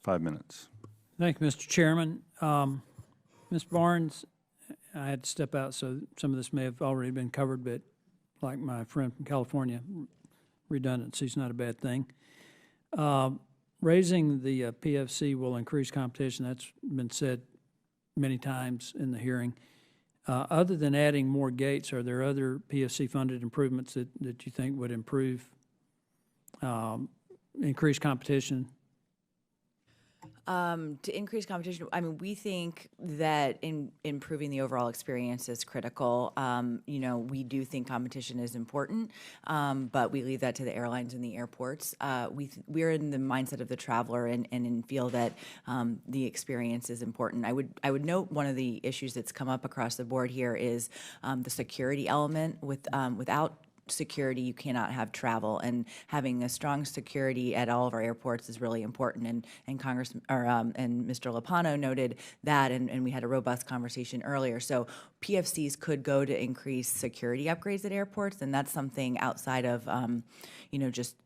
5 minutes. Thank you, Mr. Chairman. Ms. Barnes, I had to step out, so some of this may have already been covered, but like my friend from California, redundancy is not a bad thing. Raising the PFC will increase competition. That's been said many times in the hearing. Other than adding more gates, are there other PFC-funded improvements that you think would improve, increase competition? To increase competition, I mean, we think that improving the overall experience is critical. You know, we do think competition is important, but we leave that to the airlines and the airports. We're in the mindset of the traveler and feel that the experience is important. I would note one of the issues that's come up across the board here is the security element. Without security, you cannot have travel, and having a strong security at all of our airports is really important. And Congressman and Mr. Lopano noted that, and we had a robust conversation earlier. So PFCs could go to increase security upgrades at airports, and that's something outside of you know, just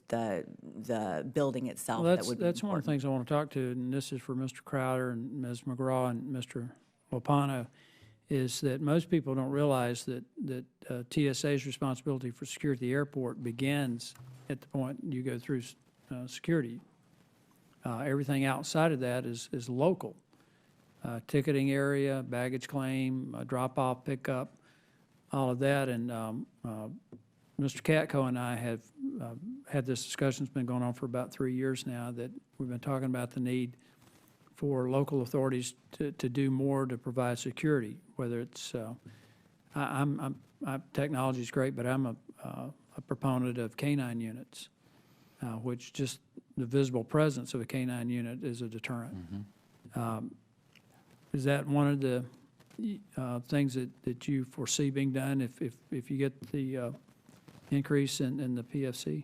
the building itself. Well, that would be that's one of important. the things I want to talk to, and this is for Mr. Crowder and Ms. McGraw and Mr. Lopano, is that most people don't realize that TSA's responsibility for security at the airport begins at the point you go through security. Everything outside of that is local. Ticketing area, baggage claim, drop-off, pickup, all of that. And Mr. Katko and I have had this discussion. It's been going on for about 3 years now, that we've been talking about the need for local authorities to do more to provide security, whether it's, technology is great, but I'm a proponent of canine units, which just the visible presence of a canine unit is a deterrent. Mm-hmm. Is that one of the things that you foresee being done if you get the increase in the PFC?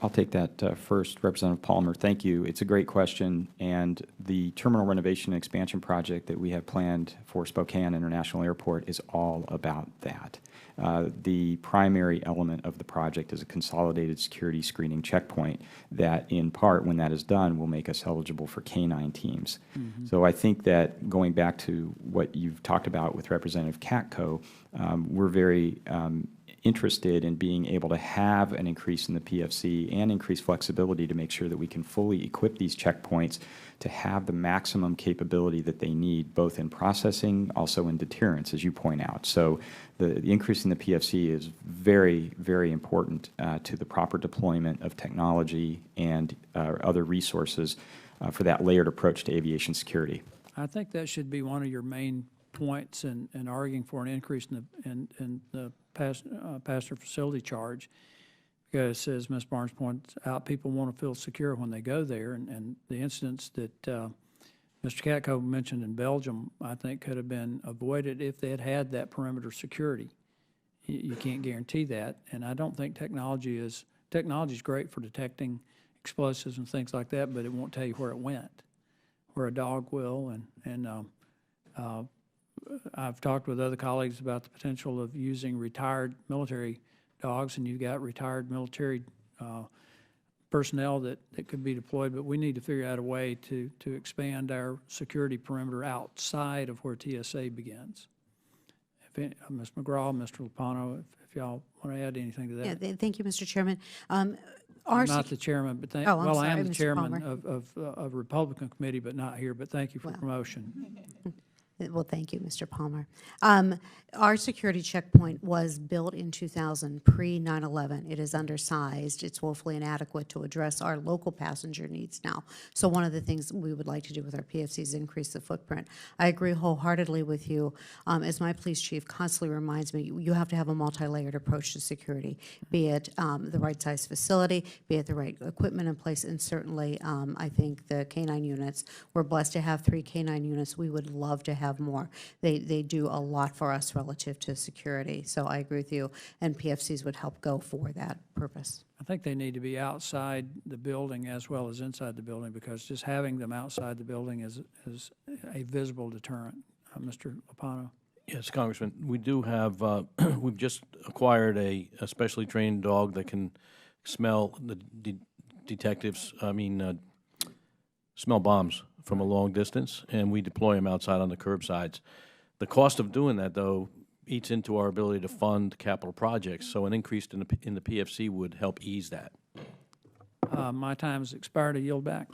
I'll take that first, Representative Palmer. Thank you. It's a great question, and the terminal renovation and expansion project that we have planned for Spokane International Airport is all about that. The primary element of the project is a consolidated security screening checkpoint that, in part, when that is done, will make us eligible for canine teams. Mm-hmm. So I think that, going back to what you've talked about with Representative Katko, we're very interested in being able to have an increase in the PFC and increase flexibility to make sure that we can fully equip these checkpoints to have the maximum capability that they need, both in processing, also in deterrence, as you point out. So the increase in the PFC is very, very important to the proper deployment of technology and other resources for that layered approach to aviation security. I think that should be one of your main points in arguing for an increase in the passenger facility charge, because, as Ms. Barnes points out, people want to feel secure when they go there, and the incidents that Mr. Katko mentioned in Belgium, I think, could have been avoided if they had had that perimeter security. You can't guarantee that, and I don't think technology is great for detecting explosives and things like that, but it won't tell you where it went, where a dog will, and I've talked with other colleagues about the potential of using retired military dogs, and you've got retired military personnel that could be deployed, but we need to figure out a way to expand our security perimeter outside of where TSA begins. Ms. McGraw, Mr. Lopano, if y'all want to add anything to that. Yeah, thank you, Mr. Chairman. I'm not the chairman, but I'm well, sorry, I am the Mr. chairman Palmer. of Republican committee, but not here, but thank you for promotion. Well, thank you, Mr. Palmer. Our security checkpoint was built in 2000, pre-9/11. It is undersized. It's woefully inadequate to address our local passenger needs now. So one of the things we would like to do with our PFC is increase the footprint. I agree wholeheartedly with you. As my police chief constantly reminds me, you have to have a multi-layered approach to security, be it the right size facility, be it the right equipment in place, and certainly I think the canine units, we're blessed to have 3 canine units. We would love to have more. They do a lot for us relative to security. So I agree with you, and PFCs would help go for that purpose. I think they need to be outside the building as well as inside the building, because just having them outside the building is a visible deterrent. Mr. Lopano. Yes, Congressman. We do have, we've just acquired a specially trained dog that can smell the detectives, smell bombs from a long distance, and we deploy them outside on the curbsides. The cost of doing that, though, eats into our ability to fund capital projects, so an increase in the PFC would help ease that. My time has expired. I yield back.